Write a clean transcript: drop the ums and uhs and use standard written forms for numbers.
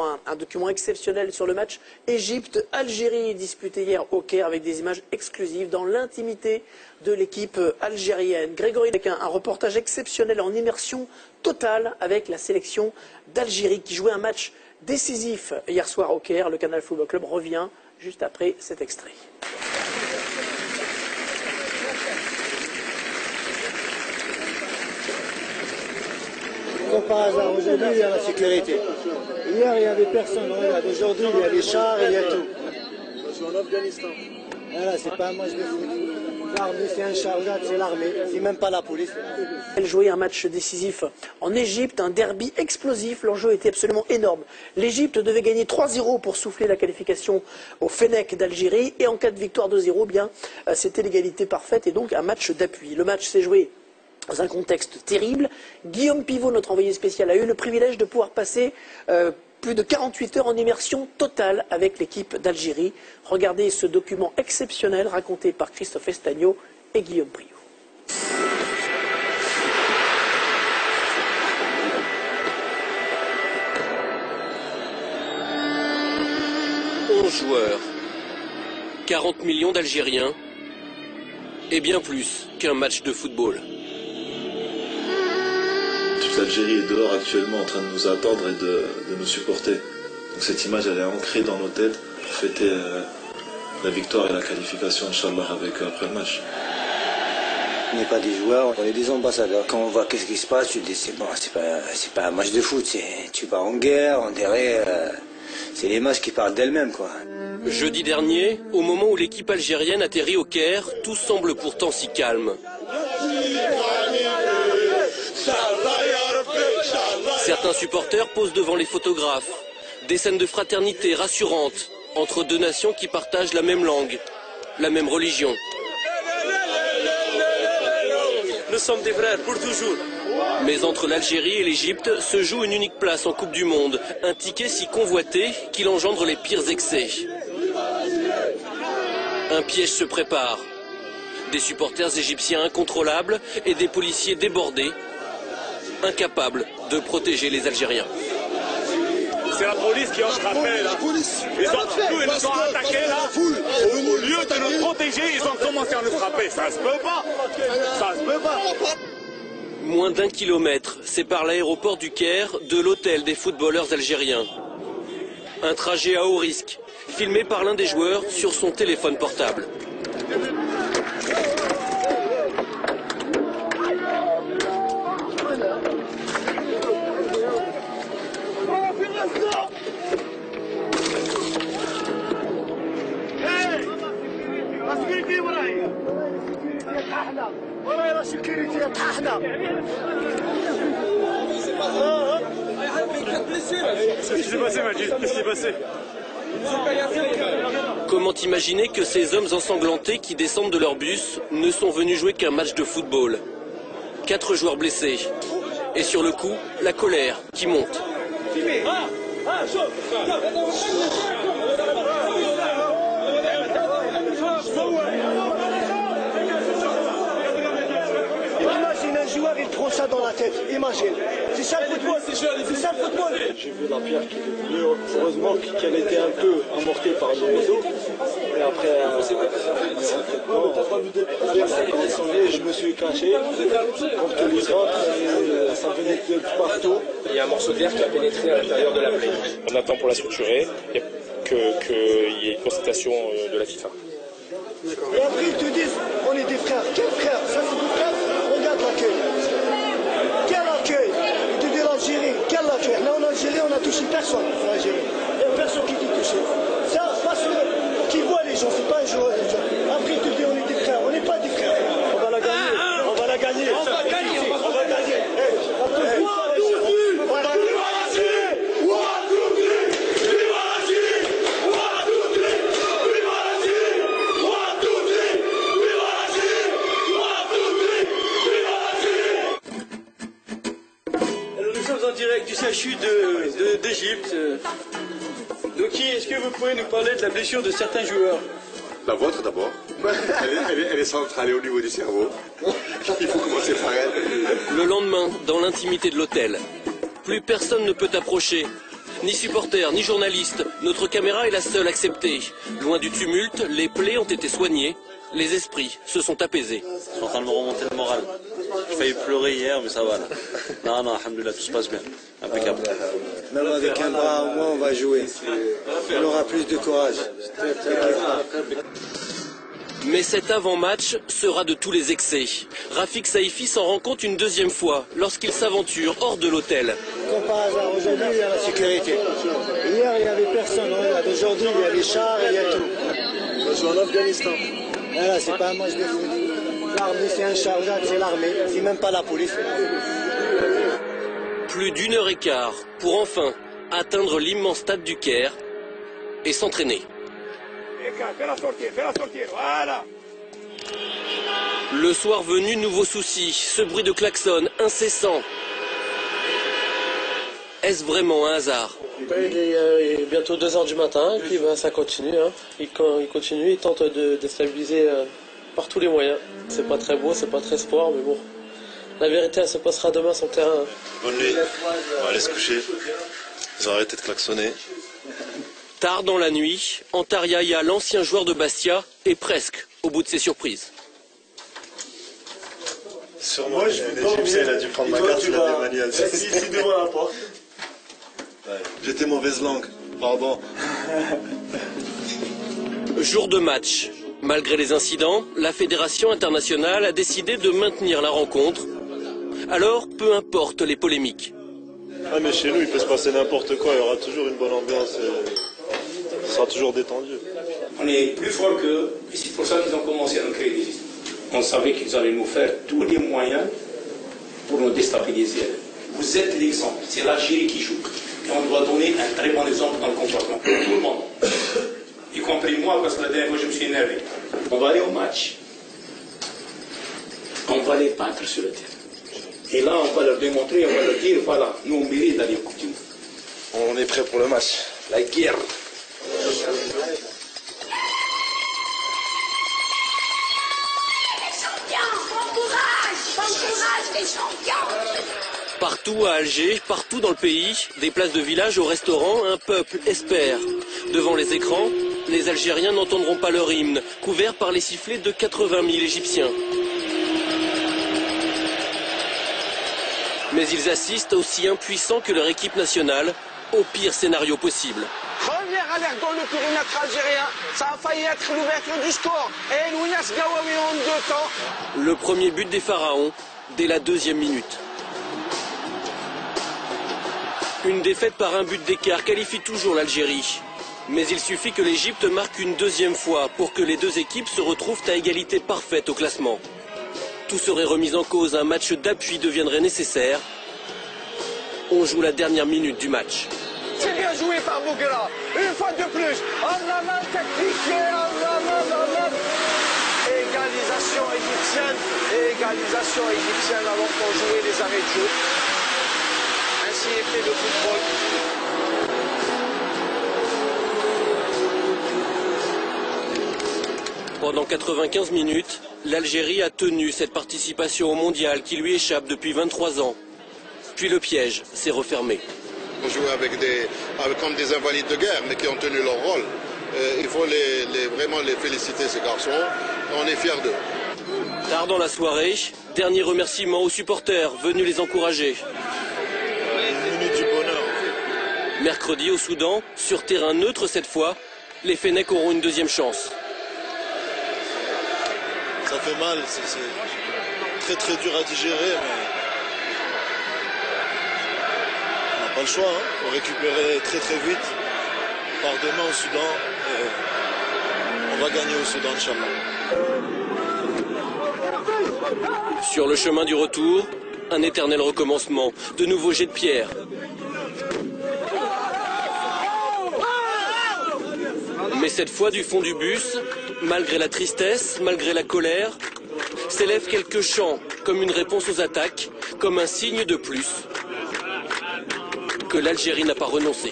Un document exceptionnel sur le match Égypte-Algérie disputé hier au Caire avec des images exclusives dans l'intimité de l'équipe algérienne. Grégory avec un reportage exceptionnel en immersion totale avec la sélection d'Algérie qui jouait un match décisif hier soir au Caire. Le Canal Football Club revient juste après cet extrait. Comme par hasard, aujourd'hui il y a la sécurité. Hier il n'y avait personne, regarde, aujourd'hui il y a les chars, il y a tout. Je suis en Afghanistan. Voilà, c'est pas un match de foot. L'armée c'est un char, regarde, c'est l'armée, c'est même pas la police. Elle jouait un match décisif en Égypte, un derby explosif, l'enjeu était absolument énorme. L'Égypte devait gagner 3-0 pour souffler la qualification au Fennec d'Algérie et en cas de victoire 2-0, bien c'était l'égalité parfaite et donc un match d'appui. Le match s'est joué dans un contexte terrible. Guillaume Pivot, notre envoyé spécial, a eu le privilège de pouvoir passer plus de 48 heures en immersion totale avec l'équipe d'Algérie. Regardez ce document exceptionnel raconté par Christophe Estagno et Guillaume Priot. 11 joueurs, 40 millions d'Algériens et bien plus qu'un match de football. Toute l'Algérie est dehors actuellement en train de nous attendre et de nous supporter. Donc cette image elle est ancrée dans nos têtes pour fêter la victoire et la qualification Inch'Allah après le match. On n'est pas des joueurs, on est des ambassadeurs. Quand on voit qu'est-ce qui se passe, tu te dis c'est bon, c'est pas un match de foot, tu vas en guerre, on dirait, c'est les matchs qui parlent d'elles-mêmes quoi. Jeudi dernier, au moment où l'équipe algérienne atterrit au Caire, tout semble pourtant si calme. Certains supporters posent devant les photographes. Des scènes de fraternité rassurantes entre deux nations qui partagent la même langue, la même religion. Nous sommes des frères pour toujours. Mais entre l'Algérie et l'Égypte se joue une unique place en Coupe du Monde. Un ticket si convoité qu'il engendre les pires excès. Un piège se prépare. Des supporters égyptiens incontrôlables et des policiers débordés, incapables de protéger les Algériens. C'est la police qui a frappé là. Ils nous ont attaqués là. Au lieu de nous protéger, ils ont commencé à nous frapper. Ça se peut pas. Ça se peut pas. Moins d'1 kilomètre sépare l'aéroport du Caire de l'hôtel des footballeurs algériens. Un trajet à haut risque, filmé par l'un des joueurs sur son téléphone portable. Qu'est-ce qui s'est passé, Majid? Qu'est-ce qui s'est passé? Comment imaginer que ces hommes ensanglantés qui descendent de leur bus ne sont venus jouer qu'un match de football? 4 joueurs blessés. Et sur le coup, la colère qui monte. Imagine un joueur, il prend ça dans la tête, imagine. C'est ça le football, c'est ça le football. J'ai vu la pierre qui était venue, heureusement qu'elle était un peu amortée par le réseau. Et après, je me suis caché pour que les autres, ça venait de partout. Il y a un morceau d'air qui a pénétré à l'intérieur de la plaie. On attend pour la structurer, qu'il y ait une constatation de la FIFA. Et après ils te disent, on est des frères. Quels frères? Ça c'est des frères? Regarde l'accueil. Quel accueil? Ils te disent l'Algérie, quel accueil? Là en Algérie on n'a touché personne en Algérie. Il n'y a personne qui dit touché. Ça, parce qu'ils voient les gens, c'est pas un joueur. Après ils te disent on est des frères, on n'est pas des frères. On va la gagner, on va la gagner. On va gagner, on va gagner. En direct du CHU d'Égypte. Donc, est-ce que vous pouvez nous parler de la blessure de certains joueurs? La vôtre d'abord. Elle est centrale au niveau du cerveau. Il faut commencer par elle. Le lendemain, dans l'intimité de l'hôtel, plus personne ne peut approcher. Ni supporters, ni journalistes, notre caméra est la seule acceptée. Loin du tumulte, les plaies ont été soignées, les esprits se sont apaisés. Je suis en train de me remonter le moral. J'ai failli pleurer hier, mais ça va là. Non, alhamdoulilah, tout se passe bien. Impeccable. Même avec un bras au moins, on va jouer. On aura plus de courage. Mais cet avant-match sera de tous les excès. Rafik Saïfi s'en rend compte une deuxième fois lorsqu'il s'aventure hors de l'hôtel. Comme par hasard, aujourd'hui, il y a la sécurité. Hier, il n'y avait personne. Aujourd'hui, il y a les chars, il y a tout. Je suis en Afghanistan. Voilà, c'est pas un match de foot. L'armée, c'est un chargeable, c'est l'armée. C'est même pas la police. Plus d'1 heure et quart pour enfin atteindre l'immense stade du Caire et s'entraîner. Le soir venu, nouveau souci, ce bruit de klaxon incessant. Est-ce vraiment un hasard? Il est bientôt 2 h du matin et puis ça continue. Hein. Il continue, il tente de déstabiliser par tous les moyens. C'est pas très beau, c'est pas très sport, mais bon. La vérité, elle se passera demain sur le terrain. Bonne nuit, on va aller se coucher. Ils ont arrêté de klaxonner. Tard dans la nuit, Antar Yahya, l'ancien joueur de Bastia, est presque au bout de ses surprises. Sûrement, l'Égyptien, il a dû prendre ma carte, il a démanié. Ici devant la porte. J'étais mauvaise langue, pardon. Jour de match. Malgré les incidents, la Fédération internationale a décidé de maintenir la rencontre. Alors, peu importe les polémiques. Ah mais chez nous, il peut se passer n'importe quoi, il y aura toujours une bonne ambiance, ce sera toujours détendu. On est plus fort qu'eux, et c'est pour ça qu'ils ont commencé à nous créer des histoires. On savait qu'ils allaient nous faire tous les moyens pour nous déstabiliser. Vous êtes l'exemple, c'est l'Algérie qui joue. Et on doit donner un très bon exemple dans le comportement pour tout le monde. Y compris moi, parce que la dernière fois je me suis énervé. On va aller au match. On va les battre sur le terrain. Et là, on va leur démontrer, on va leur dire, voilà, nous on mérite d'aller au Coupe du Monde. On est prêt pour le match. La guerre. Partout à Alger, partout dans le pays, des places de village au restaurant, un peuple espère. Devant les écrans, les Algériens n'entendront pas leur hymne, couvert par les sifflets de 80 000 Égyptiens. Mais ils assistent aussi impuissants que leur équipe nationale au pire scénario possible. Première alerte dans le périmètre algérien, ça a failli être l'ouverture du score. Et Lounas Gawawi en 2 temps. Le premier but des Pharaons dès la 2e minute. Une défaite par un but d'écart qualifie toujours l'Algérie. Mais il suffit que l'Égypte marque une 2e fois pour que les deux équipes se retrouvent à égalité parfaite au classement. Tout serait remis en cause, un match d'appui deviendrait nécessaire. On joue la dernière minute du match. C'est bien joué par Bouguera, une fois de plus. La main tactique, la main. Égalisation égyptienne alors qu'on jouait les arrêts de jeu. Ainsi est fait le football. Pendant 95 minutes, l'Algérie a tenu cette participation au mondial qui lui échappe depuis 23 ans. Puis le piège s'est refermé. On joue comme des invalides de guerre, mais qui ont tenu leur rôle. Il faut vraiment les féliciter, ces garçons. On est fiers d'eux. Tard dans la soirée, dernier remerciement aux supporters venus les encourager. Une minute du bonheur. Mercredi au Soudan, sur terrain neutre cette fois, les Fennecs auront une 2e chance. Ça fait mal, c'est très dur à digérer, mais on n'a pas le choix. Il faut récupérer très vite. On part demain au Soudan et on va gagner au Soudan, Inch'Allah. Sur le chemin du retour, un éternel recommencement, de nouveaux jets de pierre. Mais cette fois du fond du bus, malgré la tristesse, malgré la colère, s'élèvent quelques chants, comme une réponse aux attaques, comme un signe de plus que l'Algérie n'a pas renoncé.